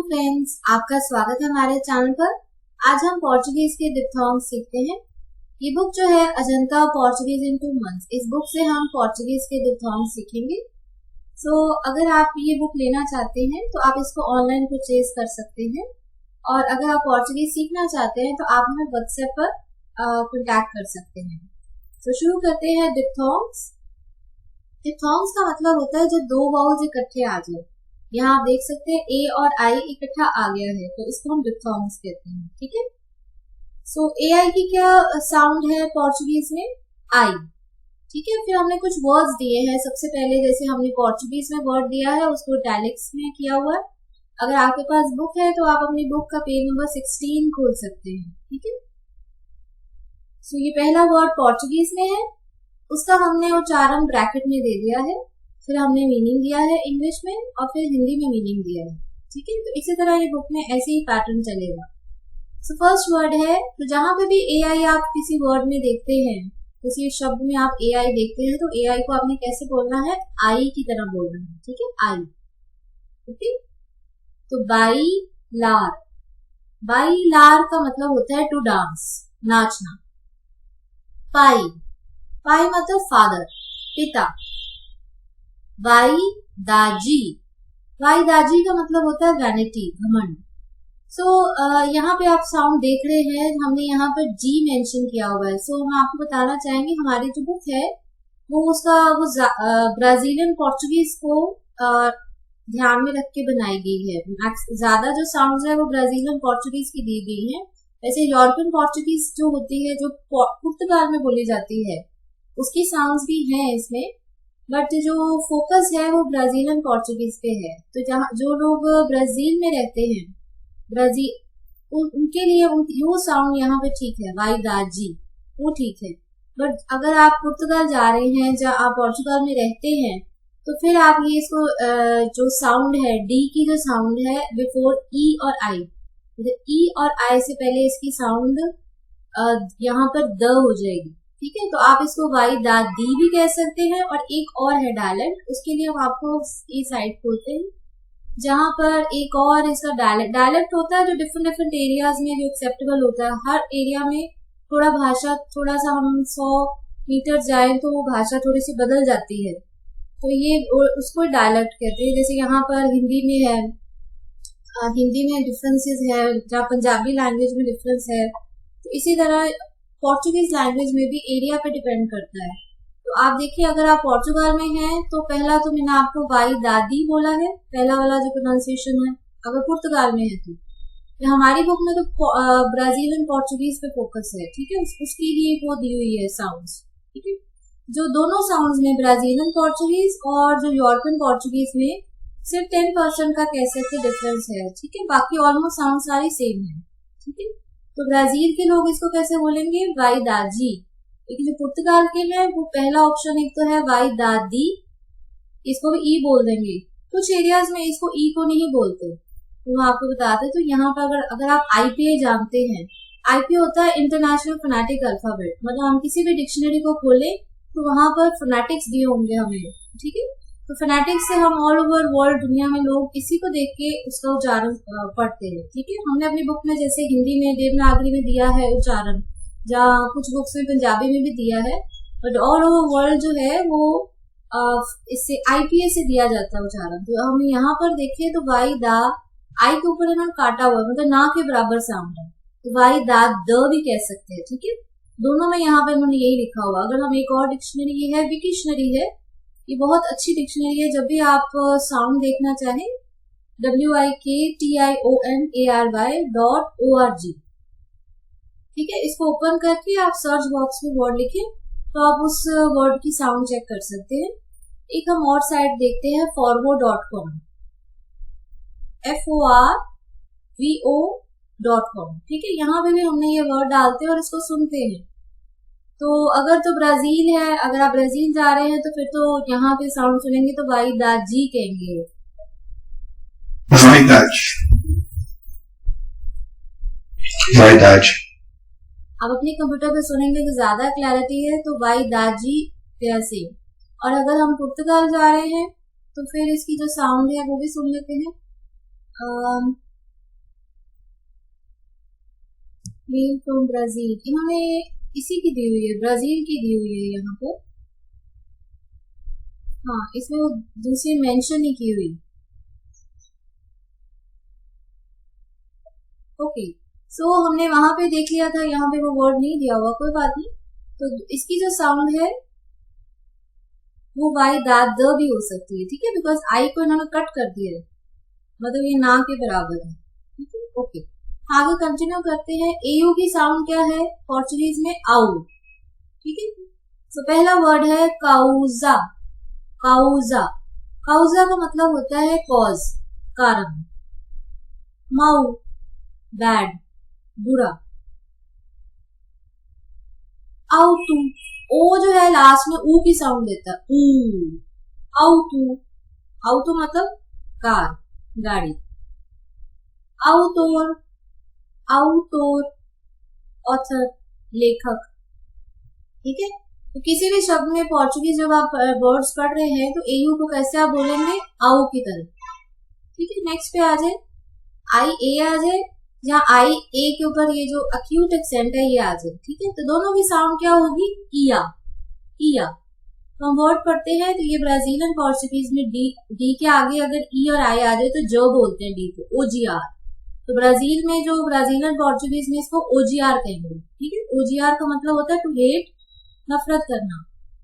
Friends, आपका स्वागत है हमारे चैनल पर। आज हम पोर्चुगीज के डिप्थोंग्स सीखते हैं। ये बुक जो है अजंता पोर्चुगीज इन 2 months, इस बुक से हम पोर्चुगीज के डिप्थोंग्स सीखेंगे। अगर आप ये बुक लेना चाहते हैं तो आप इसको ऑनलाइन परचेज कर सकते हैं, और अगर आप पोर्चुगीज सीखना चाहते हैं तो आप हमें व्हाट्सएप पर कॉन्टैक्ट कर सकते हैं। शुरू करते हैं डिप्थोंग्स। डिप्थोंग्स का मतलब होता है जब 2 वाउल्स इकट्ठे आ जाए। यहाँ आप देख सकते हैं ए और आई इकट्ठा आ गया है, तो इसको हम डिप्थोंग्स कहते हैं। ठीक है। ए आई की क्या साउंड है पोर्चुगीज में? आई। ठीक है। फिर हमने कुछ वर्ड्स दिए हैं। सबसे पहले जैसे हमने पोर्चुगीज में वर्ड दिया है उसको इटैलिक्स में किया हुआ है। अगर आपके पास बुक है तो आप अपनी बुक का पेज नंबर 16 खोल सकते हैं। ठीक है। ये पहला वर्ड पोर्चुगीज में है, उसका हमने उच्चारण ब्रैकेट में दे दिया है। फिर हमने मीनिंग दिया है इंग्लिश में और फिर हिंदी में मीनिंग दिया है। ठीक है। तो इसी तरह ये बुक में ऐसे ही पैटर्न चलेगा। फर्स्ट वर्ड है, तो जहां पे भी ए आई आप किसी वर्ड में देखते हैं, किसी शब्द में आप ए आई देखते हैं, तो ए आई को आपने कैसे बोलना है? आई की तरह बोलना है। ठीक है। आई। ओके। तो बाई लार। बाई लार का मतलब होता है टू डांस, नाचना। पाई। पाई मतलब फादर, पिता। वाई दाजी। वाई दाजी का मतलब होता है वैनिटी, घमंड। यहाँ पे आप साउंड देख रहे हैं, हमने यहाँ पर जी मेंशन किया हुआ है। हम आपको बताना चाहेंगे हमारी जो बुक है वो ब्राजीलियन पोर्चुगीज को ध्यान में रख के बनाई गई है। ज्यादा जो साउंड्स है वो ब्राजीलियन पोर्चुगीज की दी गई है। वैसे यूरोपियन पोर्चुगीज जो होती है, जो पुर्तगाल में बोली जाती है, उसकी साउंड्स भी हैं इसमें, बट जो फोकस है वो ब्राजीलियन पोर्चुगीज पे है। तो जहाँ जो लोग ब्राजील में रहते हैं, उनके लिए वो साउंड यहाँ पे ठीक है, वाई दाजी, वो ठीक है। बट अगर आप पुर्तगाल जा रहे हैं, जहाँ आप पोर्चुगल में रहते हैं, तो फिर आप ये इसको जो साउंड है, डी की जो साउंड है बिफोर ई और आई, ई और आई से पहले इसकी साउंड यहाँ पर द हो जाएगी। ठीक है। तो आप इसको वाई दा दी भी कह सकते हैं। और एक और है डायलेक्ट, उसके लिए हम आपको ये साइड खोलते हैं जहां पर एक और इसका डायलेक्ट होता है जो डिफरेंट एरियाज में जो एक्सेप्टेबल होता है। हर एरिया में थोड़ा भाषा, थोड़ा सा हम 100 मीटर जाए तो वो भाषा थोड़ी सी बदल जाती है, तो ये उसको डायलेक्ट कहते हैं। जैसे यहाँ पर हिंदी में है, हिंदी में डिफरेंसेस है, जहाँ पंजाबी लैंग्वेज में डिफरेंस है, तो इसी तरह पोर्चुगीज लैंग्वेज में भी एरिया पे डिपेंड करता है। तो आप देखिए, अगर आप पोर्चुगल में हैं तो पहला तो मैंने आपको वाई दादी बोला है, पहला वाला जो प्रोनाउंसिएशन है। अगर पुर्तगाल में है तो हमारी बुक में तो ब्राजीलियन पोर्चुगीज पे फोकस है। ठीक है। उसके लिए वो दी हुई है साउंड्स। ठीक है। जो दोनों साउंड्स में, ब्राजीलियन पोर्चुगीज और जो यूरोपियन पोर्चुगीज में सिर्फ 10% का कह सकते डिफरेंस है। ठीक है। बाकी ऑलमोस्ट साउंड सारी सेम है। ठीक है। तो ब्राजील के लोग इसको कैसे बोलेंगे? वाई दाजी। लेकिन जो पुर्तगाल के हैं वो पहला ऑप्शन एक तो है वाई दादी, इसको भी ई बोल देंगे। कुछ एरियाज में इसको ई को नहीं बोलते, तो मैं आपको बताते। तो यहाँ पर अगर आप आईपीए जानते हैं, आईपीए होता है इंटरनेशनल फोनेटिक अल्फाबेट। मतलब हम किसी भी डिक्शनरी को खोले तो वहां पर फोनेटिक्स दिए होंगे हमें। ठीक है। तो फोनेटिक्स से हम ऑल ओवर वर्ल्ड, दुनिया में लोग इसी को देख के उसका उच्चारण पढ़ते हैं। ठीक है। हमने अपनी बुक में जैसे हिंदी में देवनागरी में दिया है उच्चारण, जहाँ कुछ बुक्स में पंजाबी में भी दिया है, बट ऑल ओवर वर्ल्ड जो है वो इससे आईपीए से दिया जाता है उच्चारण। तो हम यहाँ पर देखें तो वाई दा, आई के ऊपर इन्होंने काटा हुआ है, मतलब ना के बराबर साउंड है, तो वाई दा द भी कह सकते हैं। ठीक है। दोनों में यहाँ पे इन्होंने यही लिखा हुआ। अगर हम एक और डिक्शनरी, ये है विकिशनरी है, ये बहुत अच्छी डिक्शनरी है। जब भी आप साउंड देखना चाहें, wiktionary.org। ठीक है। इसको ओपन करके आप सर्च बॉक्स में वर्ड लिखें तो आप उस वर्ड की साउंड चेक कर सकते हैं। एक हम और साइट देखते हैं, forvo.com, forvo.com। ठीक है। यहाँ पे भी हमने ये वर्ड डालते हैं और इसको सुनते हैं। तो अगर तो ब्राजील है, अगर आप ब्राजील जा रहे हैं तो फिर तो यहाँ पे साउंड सुनेंगे तो वाई दाजी कहेंगे। आप अपने कंप्यूटर पे सुनेंगे तो ज्यादा क्लैरिटी है, तो वाई दाजी कैसे। और अगर हम पुर्तगाल जा रहे हैं तो फिर इसकी जो साउंड है वो भी सुन लेते हैं। प्लेन फ्रॉम ब्राजील, इन्होंने इसी की दी हुई है, ब्राजील की दी हुई है यहाँ पे। हाँ, इसमें वो दूसरी मेंशन नहीं की हुई। ओके, सो हमने वहां पे देख लिया था, यहाँ पे वो वर्ड नहीं दिया हुआ, कोई बात नहीं। तो इसकी जो साउंड है वो वाई दैट द भी हो सकती है, ठीक है, बिकॉज आई को इन्होंने कट कर दिया है, मतलब ये ना के बराबर है, ठीक है। ओके, आगे कंटिन्यू करते हैं। एयू की साउंड क्या है पोर्चुगीज में? आउ, ठीक है। तो पहला वर्ड है काउजा। काउजा, काउजा का मतलब होता है कॉज, कारण। माउ, बैड, बुरा। आउटू, ओ जो है लास्ट में ऊ की साउंड देता है, ऊ। आउटू, आउटू मतलब कार, गाड़ी। आउटोर, आउटोर, ऑथर, लेखक, ठीक है। तो किसी भी शब्द में पोर्चुगीज जब आप वर्ड्स पढ़ रहे हैं तो एयू को कैसे आप बोलेंगे? आउ की तरह, ठीक है। नेक्स्ट पे आ जाए, आई ए आ जाए, जहाँ आई ए के ऊपर ये जो अक्यूट एक्सेंट है ये आ जाए, ठीक है। तो दोनों की साउंड क्या होगी? इया, इया। तो हम वर्ड पढ़ते हैं तो ये ब्राजीलियन पोर्चुगीज में डी के आगे अगर ई और आई आ जाए तो जो बोलते हैं डी को, ओजीआर। तो ब्राजील में जो ब्राजीलियन पोर्चुगीज में इसको ओजीआर कहेंगे, ठीक है। ओजीआर का मतलब होता है टू हेट, नफरत करना।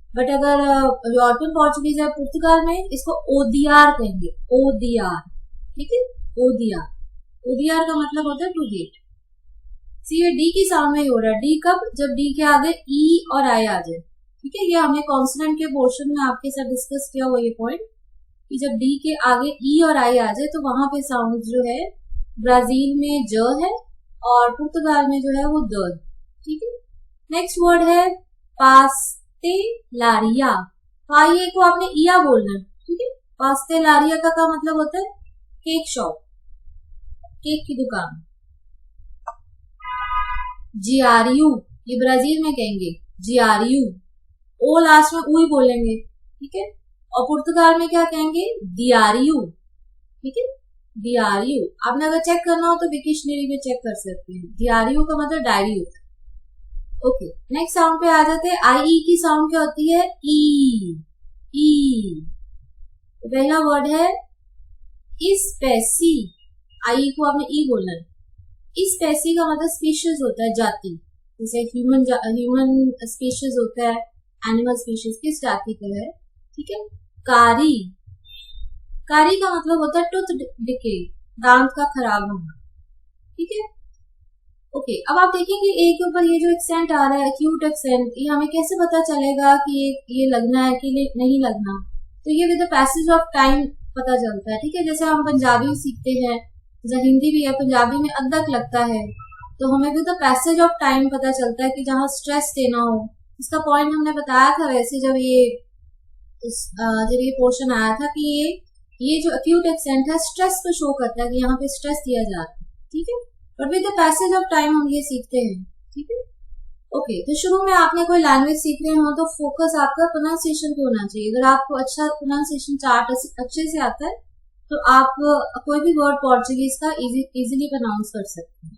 बट अगर यूरोपियन पोर्चुगीज है पुर्तगाल में, इसको ओदीआर कहेंगे, ओदीआर, ठीक है, ओदीआर। ओदीआर का मतलब होता है टू हेट। सी ये डी की साउंड में ही हो रहा है। डी कब? जब डी के आगे ई और आई आ जाए, ठीक है। ये हमने कॉन्सोनेंट के पोर्शन में आपके साथ डिस्कस किया हुआ ये पॉइंट, कि जब डी के आगे ई और आई आ जाए तो वहां पे साउंड जो है ब्राजील में ज है और पुर्तगाल में जो है वो द, ठीक है। नेक्स्ट वर्ड है पास्टेलारिया। पाइए को आपने इया बोलना है, ठीक है। पास्टेलारिया का मतलब होता है केक शॉप, केक की दुकान। जियारियू, ये ब्राजील में कहेंगे जियारियू, ओ लास्ट में ऊ ही बोलेंगे, ठीक है। और पुर्तगाल में क्या कहेंगे? दियारियू, ठीक है, दियारियू। आपने अगर चेक करना हो तो विकिशनरी में चेक कर सकते हैं। दियारियू का मतलब डायरी होता है। ओके, नेक्स्ट साउंड पे आ जाते हैं। आई ई की साउंड क्या होती है? ई, ई। तो पहला वर्ड है स्पेसी। आई को आपने ई बोलना है। स्पेसी का मतलब स्पीशीज होता है, जाति। जैसे ह्यूमन स्पीशीज होता है, एनिमल स्पीशीज किस जाति का है, ठीक है। कारी, कारी का मतलब होता है टूथ डिके, दांत का खराब होना, ठीक है। ओके, अब आप देखेंगे ए के ऊपर ये जो एक्सेंट आ रहा है, एक्यूट एक्सेंट, ये हमें कैसे पता चलेगा कि ये लगना है कि नहीं लगना? तो ये with the passage of time पता चलता है, ठीक है। जैसे हम पंजाबी सीखते हैं, जैसे हिंदी भी है, पंजाबी में अदरक लगता है, तो हमें with the passage of time पता चलता है कि जहाँ स्ट्रेस देना हो। इसका पॉइंट हमने बताया था वैसे जब ये पोर्शन आया था कि ये जो एक्यूट एक्सेंट है स्ट्रेस को शो करता है कि यहाँ पे स्ट्रेस दिया जा रहा है, ठीक है। But with the passage of time हम ये सीखते हैं, ठीक है। ओके, तो शुरू में आपने कोई लैंग्वेज सीख रहे हो तो फोकस आपका प्रोनाउंसिएशन पे होना चाहिए। अगर आपको अच्छा प्रोनाउंसिएशन चार्ट अच्छे से आता है तो आप कोई भी वर्ड पोर्चुगीज का इजीली प्रोनाउंस कर सकते हैं।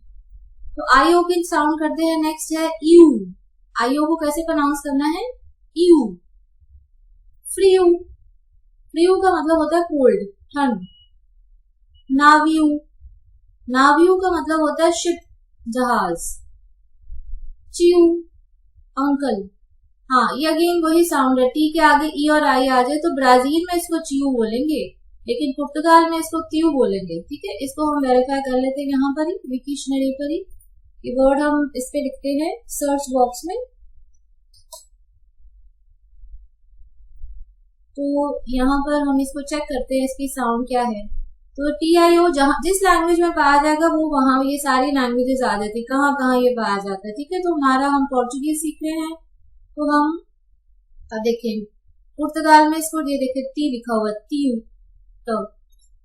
तो आईओ की साउंड करते हैं। नेक्स्ट है यू। आईओ को कैसे प्रोनाउंस करना है? यू। फ्रीयू, फ्रीयू का मतलब होता है कोल्ड, ठंड। नावियू, नावियू का मतलब होता है शिप, जहाज। चियू, अंकल। हाँ, ये अगेन वही साउंड है। टी के आगे ई और आई आ जाए तो ब्राजील में इसको चियू बोलेंगे, लेकिन पुर्तगाल में इसको त्यू बोलेंगे, ठीक है। इसको हम वेरीफाई कर लेते हैं यहाँ पर ही, विकिशनरी पर ही। ये वर्ड हम इस पे लिखते हैं सर्च बॉक्स में। तो यहाँ पर हम इसको चेक करते हैं इसकी साउंड क्या है। तो TIO जहां जिस लैंग्वेज में पाया जाएगा वो वहां ये सारी लैंग्वेजेस आ जाती है, कहाँ कहाँ ये पाया जाता है, ठीक है। तो हमारा हम पोर्चुगीज सीख रहे हैं तो हम देखें पुर्तगाल में इसको ये देखे टी लिखा हुआ त्यू, तो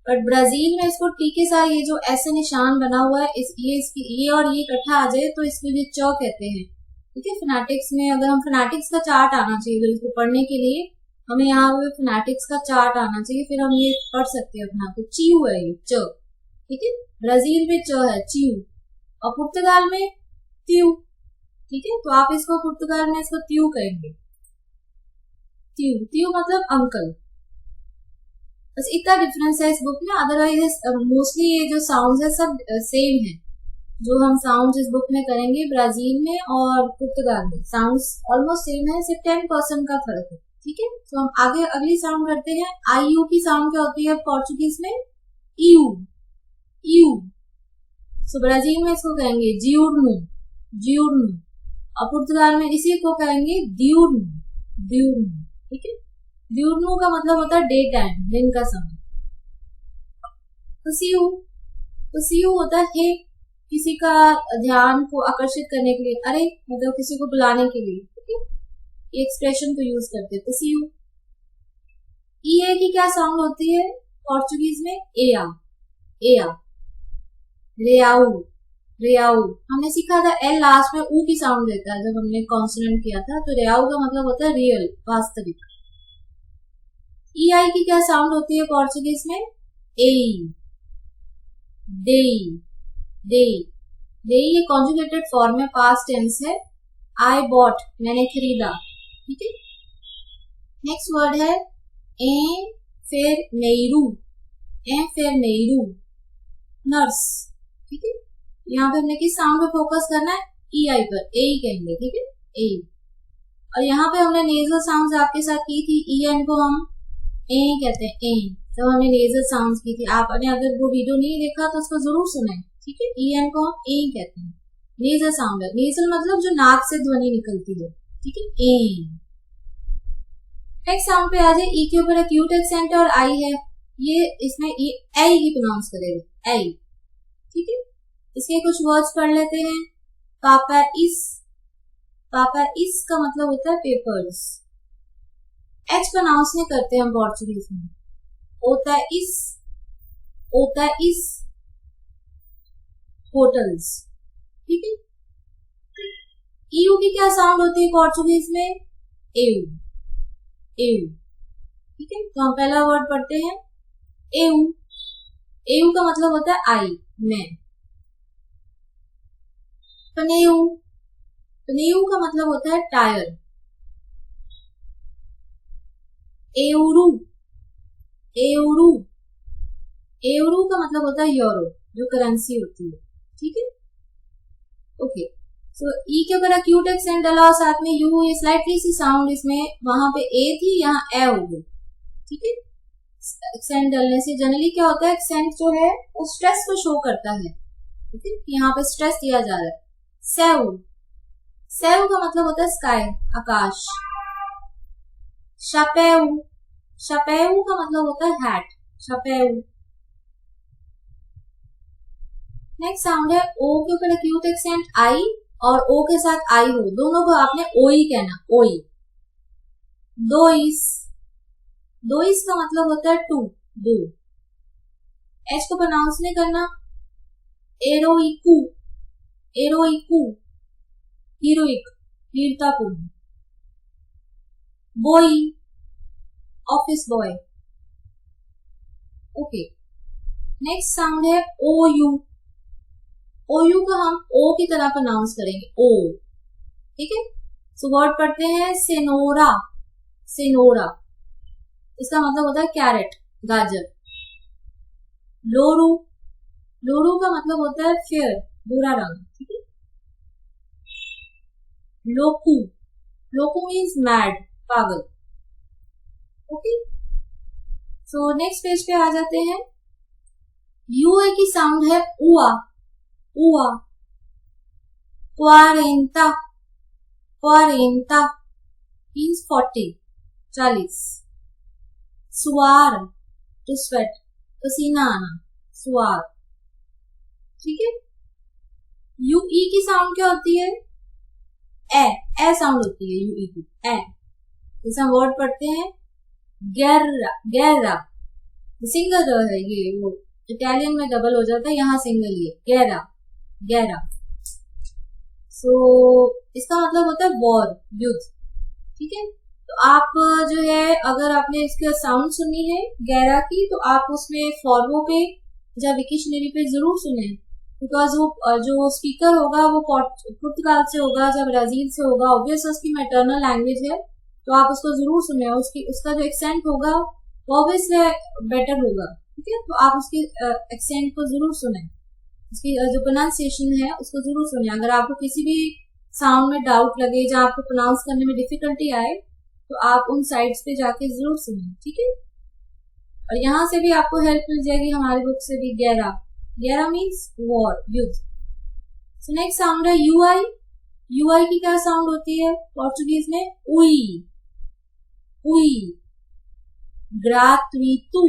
बट ब्राजील में इसको टी के साथ ये जो ऐसे निशान बना हुआ है ये और ये इकट्ठा आ जाए तो इसको ये च कहते हैं, ठीक है। फिनेटिक्स में अगर हम फिनेटिक्स का चार्ट आना चाहिए इसको पढ़ने के लिए, हमें यहाँ पे फिनेटिक्स का चार्ट आना चाहिए, फिर हम ये पढ़ सकते हैं अपना। तो चियू है ये च, ठीक है। ब्राजील में च है चियू, और पुर्तगाल में त्यू, ठीक है। तो आप इसको पुर्तगाल में इसको त्यू कहेंगे, त्यू, त्यू मतलब अंकल। बस इतना डिफरेंस है इस बुक में, अदरवाइज मोस्टली ये जो साउंड है सब सेम है। जो हम साउंड इस बुक में करेंगे ब्राजील में और पुर्तगाल में साउंड्स ऑलमोस्ट सेम है, सिर्फ 10% का फर्क है, ठीक है। तो हम आगे अगली साउंड करते हैं। आई यू की साउंड क्या होती है पोर्चुगीज में? You, you. सो ब्राजील में इसको कहेंगे जियोर्नो, जियोर्नो, और पुर्तगाल में इसी को कहेंगे दियोर्नो, दियोर्नो, ठीक है। दियोर्नो का मतलब होता है डे टाइम, दिन का समय। पसियू, पसियू होता है किसी का ध्यान को आकर्षित करने के लिए, अरे मतलब किसी को बुलाने के लिए, ठीक है, ये एक्सप्रेशन को यूज करते हैं पसियू। ई की क्या साउंड होती है पोर्चुगीज में? एया, एया, रेआउ, रेआउ। हमने सीखा था एल लास्ट में ऊ की साउंड देता है जब हमने कॉन्सोनेंट किया था, तो रेआउ का मतलब होता है रियल, वास्तविक। ई आई की क्या साउंड होती है पोर्चुगीज में? एई, देई, देई, देई ये कॉन्जुगेटेड फॉर्म है, पास्ट टेंस है। आई बॉट, मैंने खरीदा, ठीक है। नेक्स्ट वर्ड है एफेरमेरू, एफेरमेरू, नर्स, ठीक है। यहाँ पे हमने किस साउंड पे फोकस करना है? ई आई पर, ए कहेंगे, ठीक है, ए। और यहाँ पे हमने नेजल साउंड्स आपके साथ की थी, ई एन को हम ए कहते हैं, ए। तो हमने नेजल साउंड्स की थी, आपने अगर वो वीडियो नहीं देखा तो उसको जरूर सुने, ठीक है। ई एन को हम ए कहते हैं, नेजल साउंड है। नेजल मतलब जो नाक से ध्वनि निकलती है, ठीक है, ए। नेक्स्ट साउंड पे आ जाए, ई के ऊपर एक्यूट एक्सेंट और आई है, ये इसमें ए ही प्रोनाउंस करेगा, ए, ठीक है। इसके कुछ वर्ड्स पढ़ लेते हैं। पापा इस, पापा इस का मतलब होता है पेपर्स, एच प्रोनाउंस नहीं करते हम पोर्चुगीज में, होता है इस, होता है इस, होटल्स, ठीक है। ईयू की क्या साउंड होती है पोर्चुगीज में? एयू, एयू, ठीक है। तो हम पहला वर्ड पढ़ते हैं एयू, एयू का मतलब होता है आई, मैं। पनेयू, पनेयू का मतलब होता है टायर। एवरू, एवरू, एवरू का मतलब होता है यूरो, जो करेंसी होती है, ठीक है, ओके। सो ई के ऊपर एक्यूट एक्सेंट डाला और साथ में यू, ये स्लाइटली सी साउंड इसमें, वहां पे ए थी, यहाँ ए हो गई, ठीक है। एक्सेंट डालने से जनरली क्या होता है, एक्सेंट जो है वो स्ट्रेस को शो करता है, ठीक है। यहाँ पे स्ट्रेस दिया जा रहा है। सेव, सेव का मतलब होता है स्काई, आकाश। शापेऊ, शापेऊ का मतलब होता है हैट, शापेऊ। नेक्स्ट साउंड है ओ के ऊपर एक्यूट एक्सेंट आई, और ओ के साथ आई हो, दोनों को आपने ओई कहना, ओई। दोइस, दोइस का मतलब होता है टू, दो। एच को प्रोनाउंस नहीं करना। एरोइकू, एरोइकू, हीरोइक, वीरतापूर्ण। Boy, office boy, okay. Next sound है ओ यू, ओ यू को हम ओ की तरह प्रोनाउंस करेंगे, ओ, ठीक है। सो वर्ड पढ़ते हैं सेनोरा, सेनोरा, इसका मतलब होता है कैरेट, गाजर। लोरू, लोरू का मतलब होता है फेयर, भूरा रंग, ठीक है। लोकू, लोकू मीन्स मैड, पागल, ओके। सो नेक्स्ट पेज पे आ जाते हैं। यूए की साउंड है उआ, उआ। क्वारेंटा, क्वारेंटा मीन्स 40, 40। सुआर, टू स्वेट, पसीना आना, सुआर, ठीक है। यू ई की साउंड क्या होती है? ए साउंड होती है यू ई की, ए। जैसे हम वर्ड पढ़ते हैं गैरा, गैरा, सिंगल है ये, वो इटालियन में डबल हो जाता है, यहाँ सिंगल ही है, गैरा, गैरा। सो इसका मतलब होता है वॉर, युद्ध, ठीक है। तो आप जो है अगर आपने इसका साउंड सुनी है गैरा की, तो आप उसमें फॉर्मो पे या विकिशनरी पे जरूर सुने बिकॉज वो जो स्पीकर होगा वो पुर्तगाल से होगा या ब्राजील से होगा, ऑब्वियस उसकी मैटरनल लैंग्वेज है, तो आप उसको जरूर सुने। उसका जो एक्सेंट होगा वो ऑब्वियसली बेटर होगा, ठीक है। तो आप उसकी एक्सेंट को जरूर सुने, उसकी जो प्रोनाउंसिएशन है उसको जरूर सुने। अगर आपको किसी भी साउंड में डाउट लगे या आपको प्रोनाउंस करने में डिफिकल्टी आए तो आप उन साइट्स पे जाके जरूर सुने, ठीक है। और यहाँ से भी आपको हेल्प मिल जाएगी हमारी बुक से भी। गेरा मीन्स वॉर, युद्ध। सो नेक्स्ट साउंड है यूआई। यूआई की क्या साउंड होती है पोर्चुगीज में? उई, उई। ग्रातुइतु,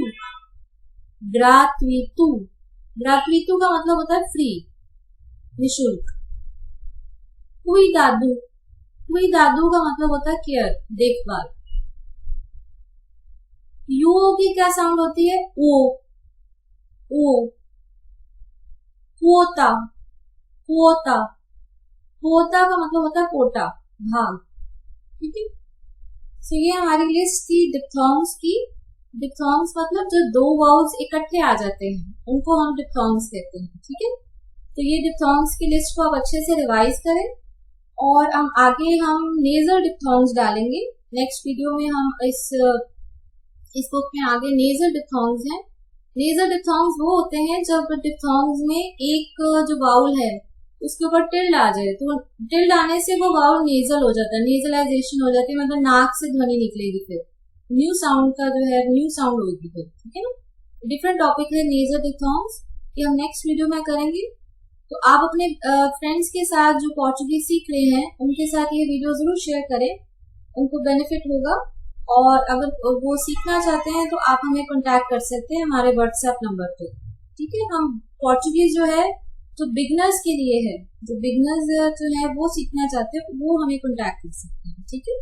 ग्रातुइतु। ग्रातुइतु का मतलब होता है फ्री, निशुल्क। कुइदादु, कुइदादु का मतलब होता है केयर, देखभाल। यू की क्या साउंड होती है? ओ, ओ। कुओता, कुओता। कुओता का मतलब होता है कोटा, भाग, ठीक है। सो ये हमारी लिस्ट थी डिप्थॉन्ग्स की। डिप्थॉन्ग्स मतलब जो दो वर्ड्स इकट्ठे आ जाते हैं उनको हम डिप्थॉन्ग्स कहते हैं, ठीक है। तो ये डिप्थॉन्ग्स की लिस्ट को आप अच्छे से रिवाइज करें और हम नेजल डिप्थॉन्ग्स डालेंगे नेक्स्ट वीडियो में। हम इस बुक में आगे नेजल डिप्थॉन्ग्स हैं। नेजल डिप्थॉन्ग्स वो होते हैं जब डिप्थॉन्ग्स में एक जो वाउल है उसके ऊपर टिल्ड आ जाए, तो टिल्ड आने से वो वाउल नेजल हो जाता है, नेजलाइजेशन हो जाती है, मतलब नाक से ध्वनि निकलेगी, फिर न्यू साउंड का जो है न्यू साउंड होगी फिर, ठीक है ना। डिफरेंट टॉपिक है नेजल डिप्थॉन्ग्स, ये हम नेक्स्ट वीडियो में करेंगे। तो आप अपने फ्रेंड्स के साथ जो पोर्चुगीज सीख रहे हैं उनके साथ ये वीडियो जरूर शेयर करें, उनको बेनिफिट होगा। और अगर वो सीखना चाहते हैं तो आप हमें कांटेक्ट कर सकते हैं हमारे व्हाट्सएप नंबर पे, ठीक है। हम पोर्चुगीज जो है जो बिगनर्स के लिए है, जो बिगनर्स जो है वो सीखना चाहते हैं वो हमें कांटेक्ट कर सकते हैं, ठीक है।